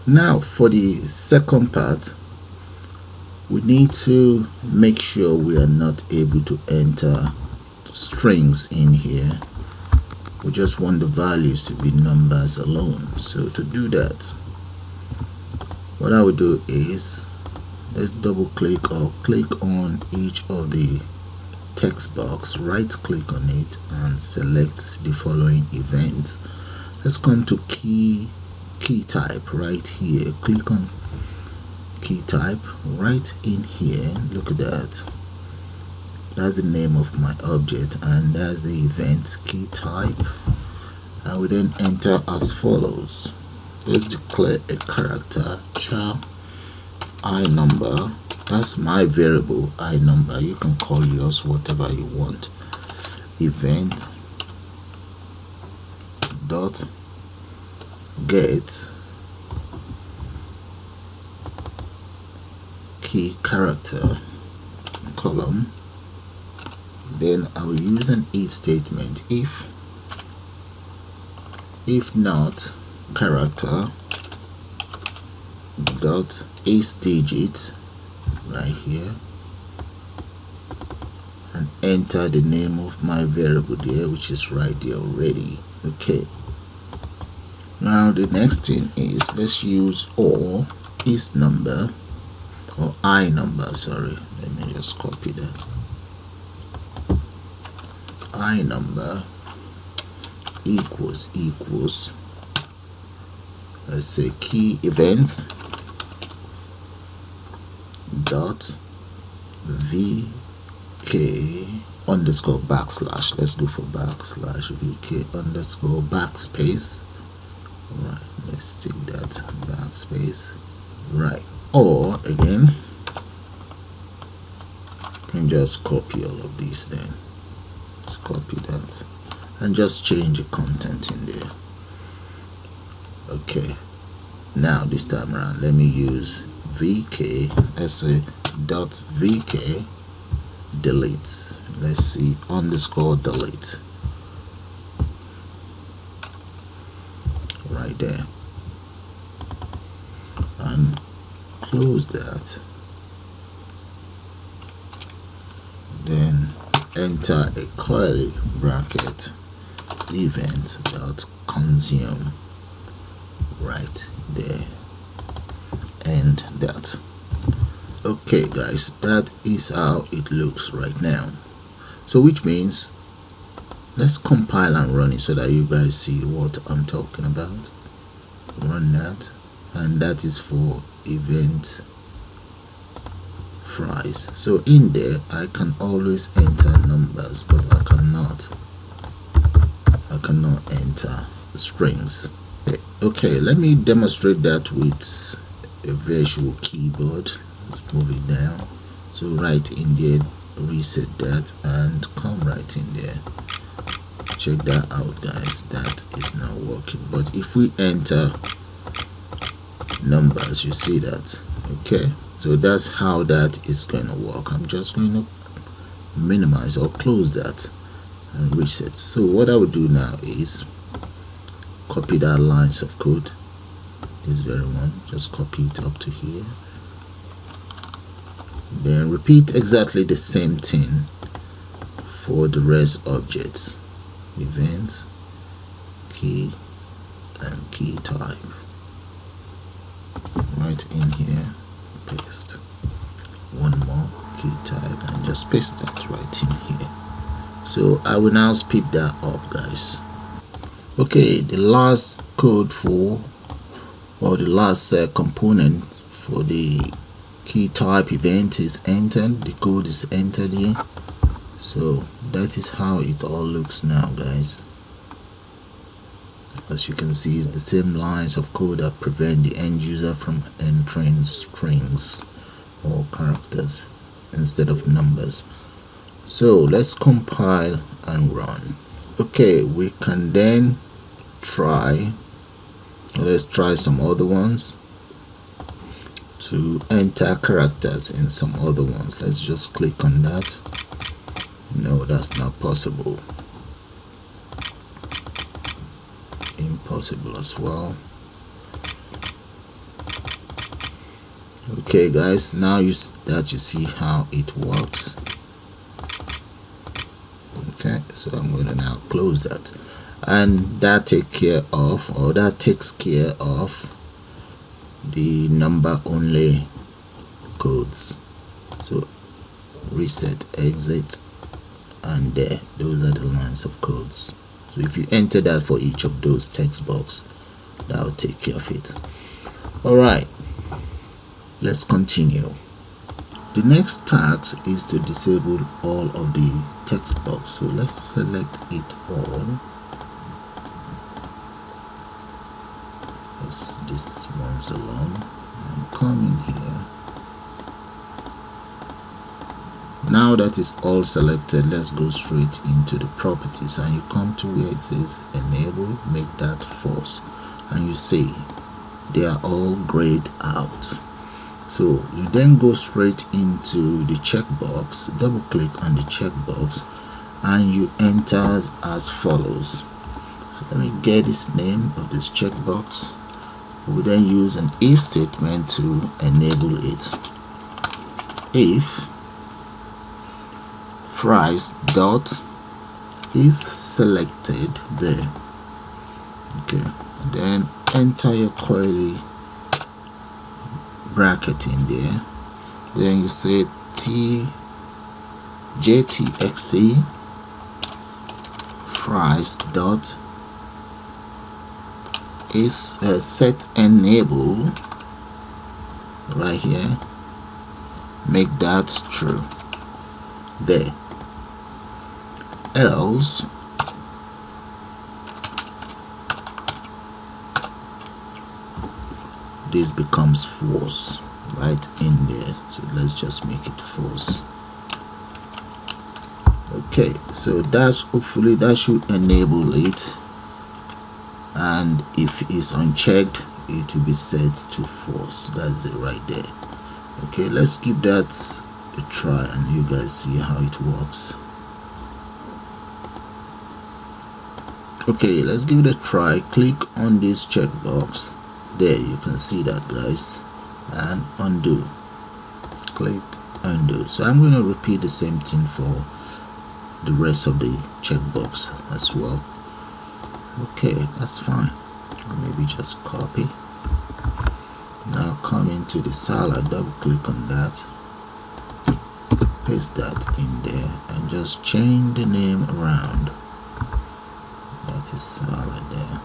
Now for the second part, we need to make sure we are not able to enter strings in here. We just want the values to be numbers alone. So to do that, what I will do is, let's double click or click on each of the text box, right click on it and select the following events. Let's come to key type right here. Click on key type right in here. Look at that. That's the name of my object and that's the event key type. I will then enter as follows. Let's declare a character char I number. That's my variable I number. You can call yours whatever you want. Event dot get key character column. Then I will use an if statement. If not character dot is digit right here, and enter the name of my variable there, which is right there already. Okay, now the next thing is, let's use or is number or I number, sorry, let me just copy that. I number equals let's say key events dot vk underscore backslash. Let's go for backslash vk underscore backspace. Right, let's take that backspace. Right, or again, you can just copy all of these then. Just copy that and just change the content in there. Okay, now this time around let me use vk dot vk delete. Let's see, underscore delete right there, and close that. Then enter a curly bracket event dot consume right there, and that. Okay guys, that is how it looks right now. So which means, let's compile and run it so that you guys see what I'm talking about. Run that, and that is for event fries. So in there I can always enter numbers, but I cannot enter strings. Okay, let me demonstrate that with a virtual keyboard. Let's move it down. So right in there, reset that and come right in there. Check that out guys, that is not working. But if we enter numbers, you see that. Okay, so that's how that is going to work. I'm just going to minimize or close that and reset. So what I will do now is copy that lines of code, this very one, just copy it up to here, then repeat exactly the same thing for the rest objects. Events, key, and key type right in here, paste one more key type and just paste that right in here. So I will now speed that up guys. Okay, the last code for, or the last component for the key type event is entered. The code is entered here. So that is how it all looks now guys. As you can see, it's the same lines of code that prevent the end user from entering strings or characters instead of numbers. So let's compile and run. Okay, we can then try, let's try some other ones to enter characters in some other ones. Let's just click on that. No, that's not possible. Impossible as well. Okay guys, now you see how it works. Okay, so I'm going to now close that, and that takes care of the number only codes. So reset, exit, and there, those are the lines of codes. So if you enter that for each of those text box, that will take care of it. Alright, let's continue. The next task is to disable all of the text box. So let's select it all. Let's this one's alone and come in here. Now that is all selected, let's go straight into the properties, and you come to where it says enable, make that false, and you see they are all grayed out. So you then go straight into the checkbox, double click on the checkbox, and you enter as follows. So let me get this name of this checkbox. We'll then use an if statement to enable it. If price dot is selected there, okay, then enter your curly bracket in there, then you say jtxt price dot is set enable right here, make that true there, else this becomes false right in there. So let's just make it false. Okay, so that's hopefully that should enable it, and if it's unchecked it will be set to false. That's it right there. Okay, let's give that a try and you guys see how it works. Okay, let's give it a try. Click on this checkbox there, you can see that guys, and undo, click undo. So I'm going to repeat the same thing for the rest of the checkbox as well. Okay, that's fine. Maybe just copy. Now come into the salad, double click on that, paste that in there, and just change the name around. That is salad there.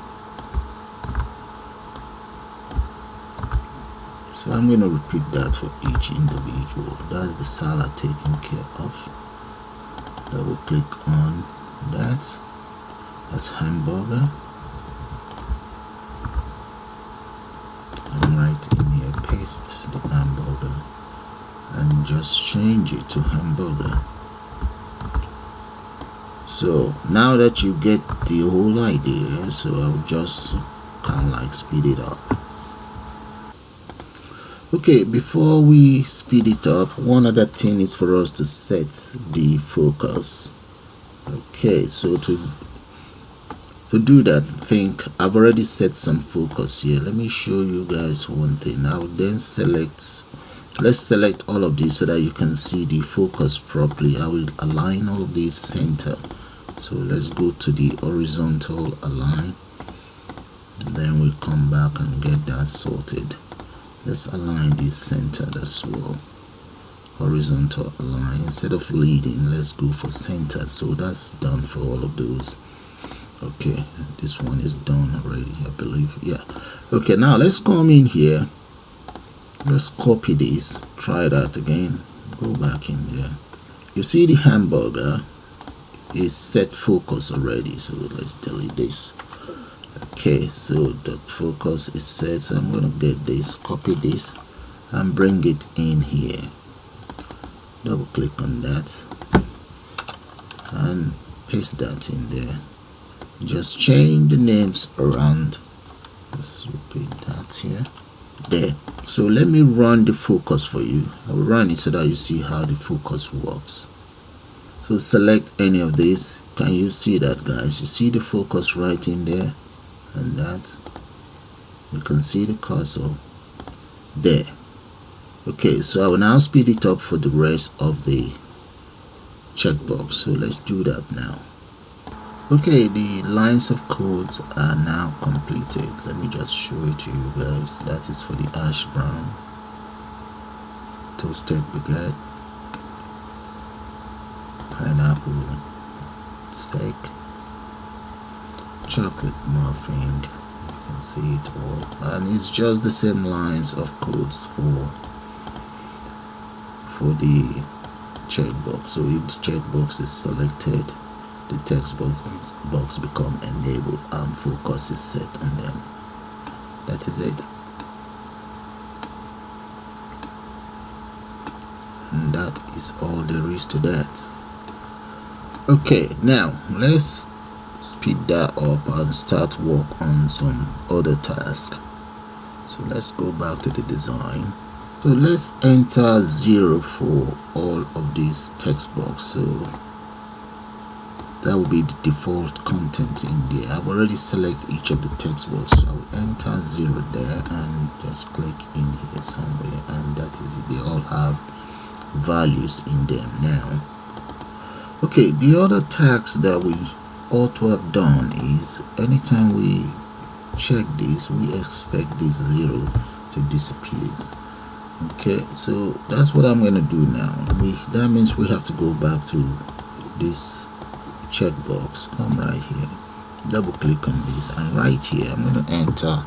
So I'm going to repeat that for each individual. That's the salad taken care of. Double click on that. That's hamburger. And right in here, paste the hamburger and just change it to hamburger. So now that you get the whole idea, so I'll just kind of like speed it up. Okay, before we speed it up, one other thing is for us to set the focus. Okay, so to do that, I think I've already set some focus here. Let me show you guys one thing. I will then select, let's select all of these so that you can see the focus properly. I will align all of these center. So let's go to the horizontal align, and then we'll come back and get that sorted. Let's align this center as well. Horizontal align. Instead of leading, let's go for center. So that's done for all of those. Okay, this one is done already, I believe. Yeah. Okay, now let's come in here. Let's copy this. Try that again. Go back in there. You see the hamburger is set focus already. So let's delete this. Okay, so the focus is set. So I'm going to get this, copy this, and bring it in here. Double click on that and paste that in there. Just change the names around. Let's repeat that here. There. So let me run the focus for you. I will run it so that you see how the focus works. So select any of these. Can you see that, guys? You see the focus right in there, and that you can see the cursor there. Okay, so I will now speed it up for the rest of the checkbox. So let's do that now. Okay, the lines of codes are now completed. Let me just show it to you guys. That is for the ash brown, toasted baguette, pineapple steak, chocolate muffin. You can see it all, and it's just the same lines of codes for the checkbox. So if the checkbox is selected, the text box become enabled and focus is set on them. That is it, and that is all there is to that. Okay, now let's speed that up and start work on some other task. So let's go back to the design. So let's enter 0 for all of these text box. So that will be the default content in there. I've already selected each of the text box, so I will enter 0 there and just click in here somewhere, and that is it. They all have values in them now. Okay, the other task that we ought to have done is anytime we check this, we expect this 0 to disappear. Okay, so that's what I'm going to do now. That means we have to go back to this checkbox, come right here, double click on this, and right here I'm going to enter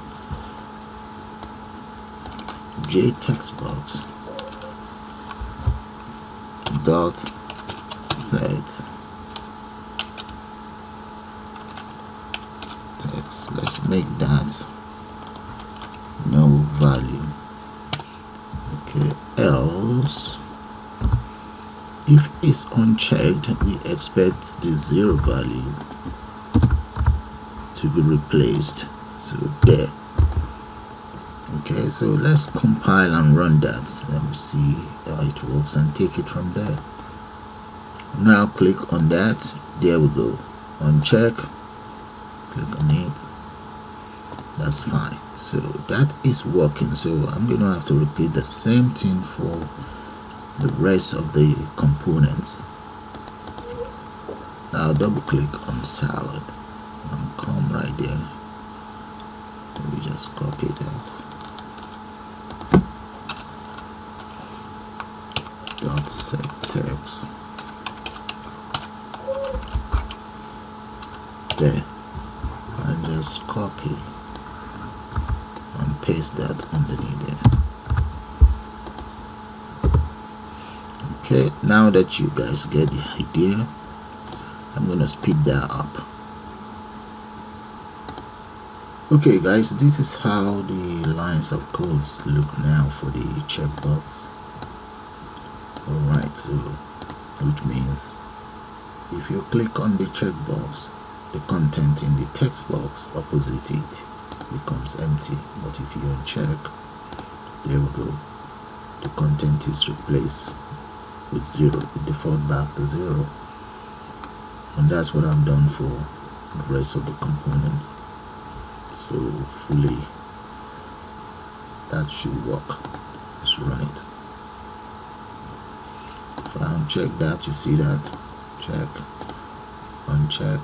jTextBox dot set text. Let's make that no value. Okay, else if it's unchecked, we expect the 0 value to be replaced. So there. Okay, so let's compile and run that. Let me see how it works and take it from there. Now click on that. There we go. Uncheck. Click on it. That's fine. So that is working. So I'm going to have to repeat the same thing for the rest of the components. Now double click on salad and come right there. Let me just copy that. Dot set text there, and just copy and paste that underneath there. Okay, now that you guys get the idea, I'm gonna speed that up. Okay guys, this is how the lines of codes look now for the checkbox. Alright, so which means if you click on the checkbox, the content in the text box opposite it becomes empty, but if you uncheck, there we go, the content is replaced with 0. It default back to 0, and that's what I've done for the rest of the components. So fully that should work. Let's run it. If I uncheck that, you see that, check, uncheck,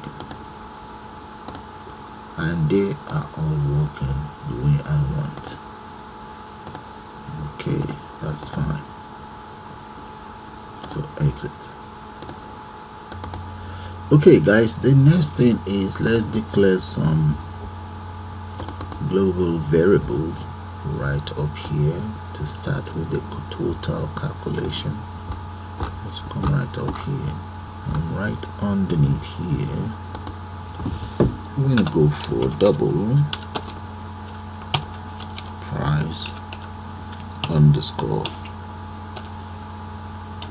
and they are all working the way I want. Okay, that's fine. So exit. Okay guys, the next thing is let's declare some global variables right up here to start with the total calculation. Let's come right up here, and right underneath here I'm going to go for double price underscore.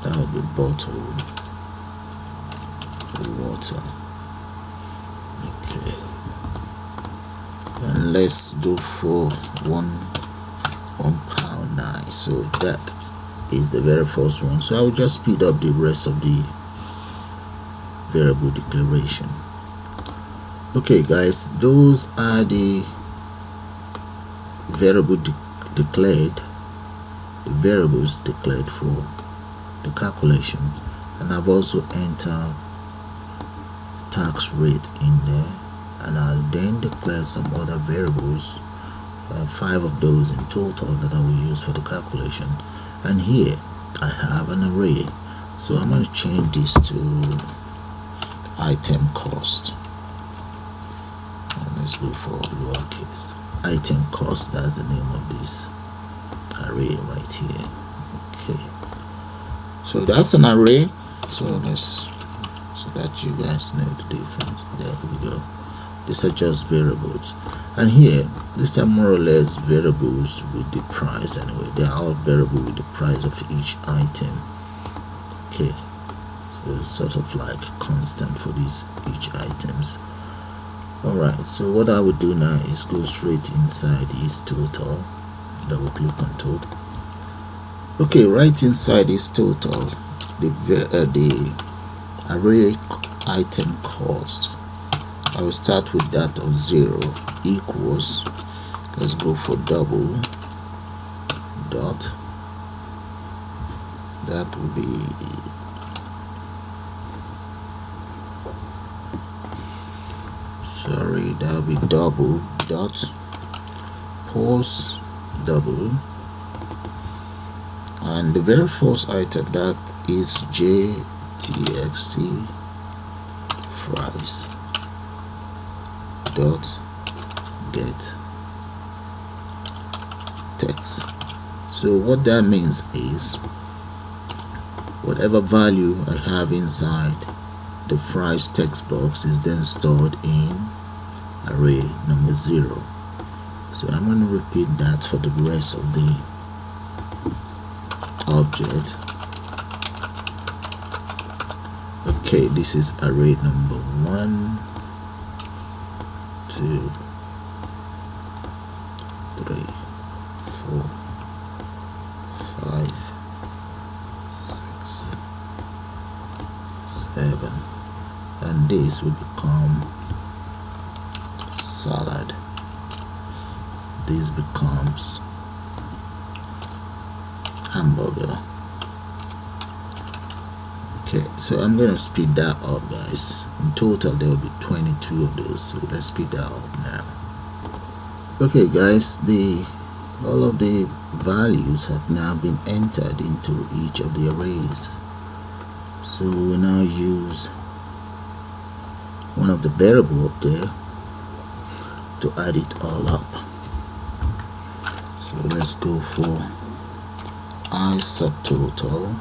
That will be bottled water. Okay, and let's go for £1.9. So that is the very first one. So I will just speed up the rest of the variable declaration. Okay guys, those are the variable declared the variables declared for the calculation, and I've also entered tax rate in there, and I'll then declare some other variables, 5 of those in total that I will use for the calculation. And here I have an array, so I'm going to change this to item cost, and let's go for lowercase. Item cost, that's the name of this array right here. Okay, so that's an array, so that you guys know the difference. There we go. These are just variables, and here these are more or less variables with the price. Anyway, they are all variable with the price of each item. Okay, so it's sort of like constant for these each items. Alright, so what I would do now is go straight inside is total. Double click on total. Okay, right inside is total, the array item cost, I will start with that of 0 equals, let's go for double dot, that will be that will be double dot pause double, and the very first item, that is jtxt price dot get text. So what that means is whatever value I have inside the price text box is then stored in array number 0. So I'm going to repeat that for the rest of the object. Okay, this is array number 1, 2, 3, 4, 5, 6, 7, and this will become salad. This becomes hamburger. Okay, so I'm gonna speed that up, guys. In total there will be 22 of those, so let's speed that up now. Okay guys, all of the values have now been entered into each of the arrays. So we will now use one of the variable up there to add it all up. So let's go for I subtotal.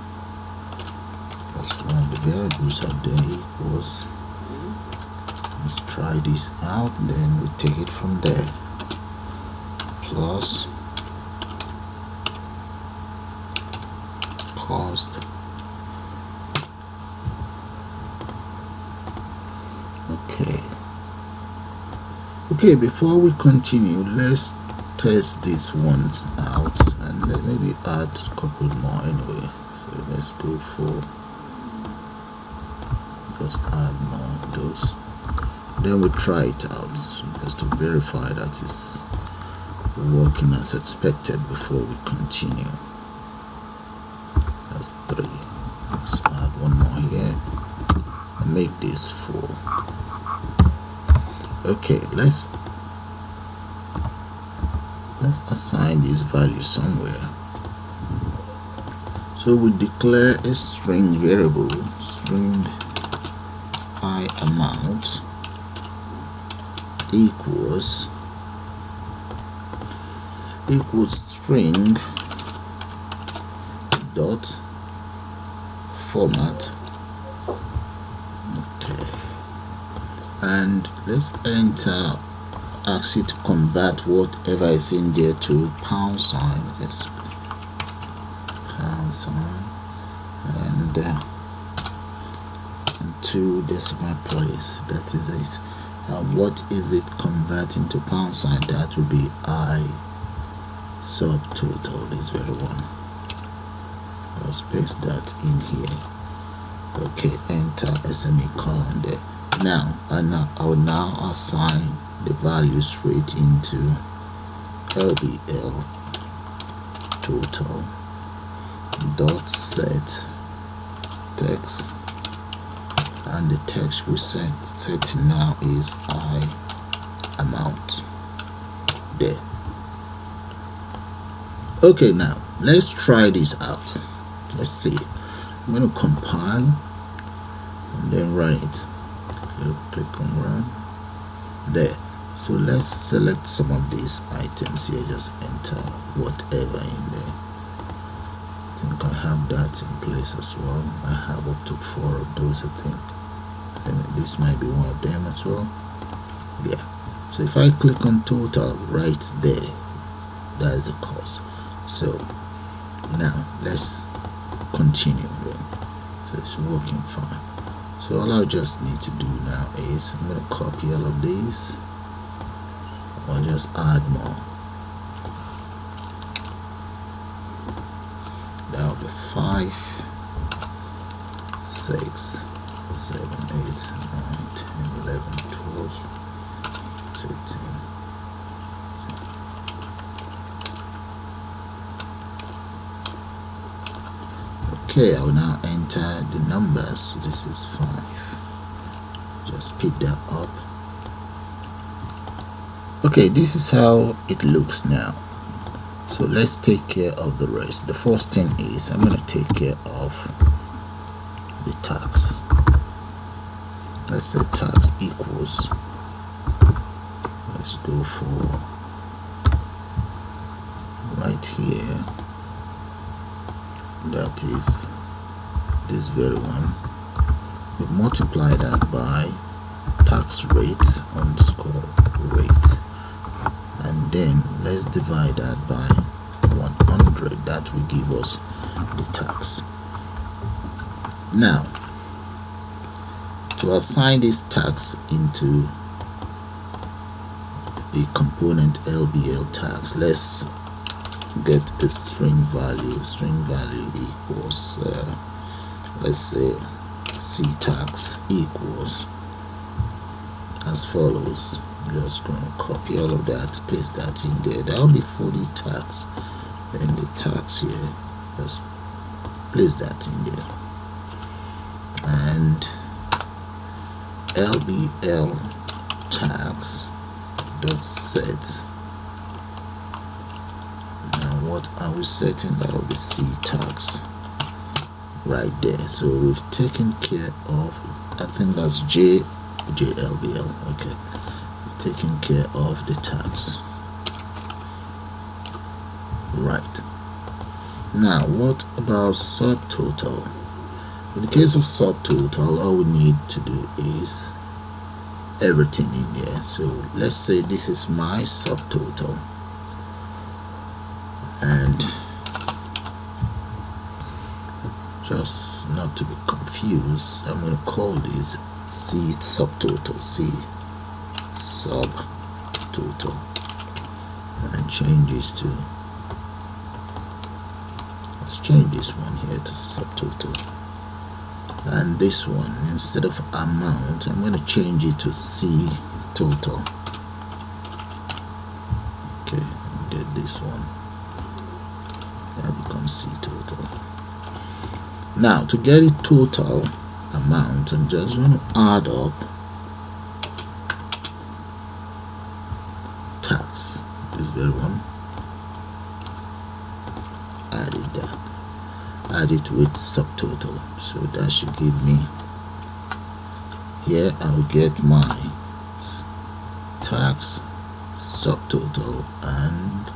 That's one of the variables up there equals. Let's try this out, then we take it from there. Plus cost. Okay, before we continue, let's test these ones out and maybe add a couple more anyway. So let's go for, just add more of those, then we'll try it out just to verify that it's working as expected before we continue. That's 3. Let's add one more here and make this 4. Okay, let's assign this value somewhere. So we declare a string variable, string I amount equals string dot format. Okay, and let's enter, ask it to convert whatever is in there to pound sign. Let's pound sign and 2 decimal place. That is it. And what is it converting to pound sign? That will be I subtotal, this very one. I'll paste that in here. Okay, enter a semicolon there. Now I will now assign the value straight into LBL total. dot set text, and the text we setting now is I amount there. Okay, now let's try this out. Let's see. I'm going to compile and then run it. Click on run there. So let's select some of these items here, just enter whatever in there. I think I have that in place as well. I have up to 4 of those, I think. And this might be one of them as well. Yeah. So if I click on total right there, that is the cost. So now let's continue then. So it's working fine. So all I just need to do now is I'm going to copy all of these. I'll just add more. That'll be 5, 6, 7, 8, 9, 10, 11, 12, 13. Okay, I will now enter the numbers. This is 5. Just pick that up. Okay, this is how it looks now. So let's take care of the rest. The first thing is I'm going to take care of the tags. Let's say tags equals. Let's go for right here. That is this very one. We multiply that by tax rate underscore rate, and then let's divide that by 100. That will give us the tax. Now to assign this tax into the component LBL tax, let's get a string value. String value equals let's say C tax equals as follows. I'm just going to copy all of that, paste that in there. That'll be for the tax. Then the tax here, just place that in there. And LBL tax dot set. Now what are we setting? That will be C tax right there. So we've taken care of, I think that's JLBL. Okay, we've taken care of the tax. Right. Now what about subtotal? In the case of subtotal, all we need to do is everything in there. So let's say this is my subtotal, and just not to be confused, I'm going to call this C subtotal, C subtotal, and change this to, let's change this one here to subtotal, and this one, instead of amount, I'm going to change it to C total. Okay, get this one, that becomes C total. Now to get it total amount, I'm just going to add up tax, this very one, add it there, add it with subtotal. So that should give me, here I will get my tax, subtotal, and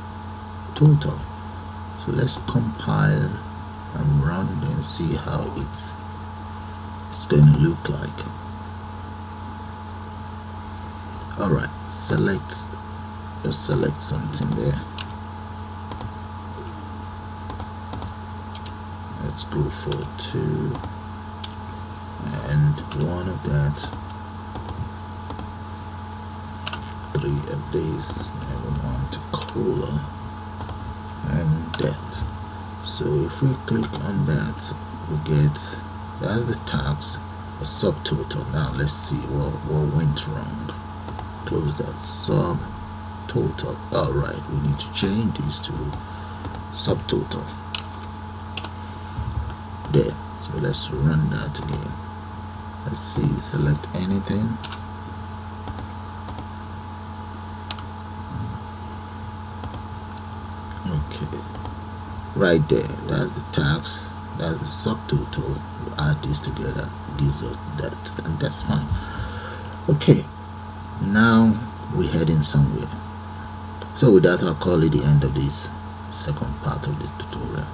total. So let's compile and run and see how it's going to look like. Alright, just select something there. Let's go for 2 and 1 of that, 3 of these, and we want cooler and that. So if we click on that, we get, that's the tax, a subtotal. Now let's see what went wrong. Close that, subtotal. Alright, we need to change this to subtotal. there. So let's run that again. Let's see, select anything. Okay, right there, that's the tax, that's the subtotal. You add this together, it gives us that, and that's fine. Okay, now we're heading somewhere. So with that, I'll call it the end of this second part of this tutorial.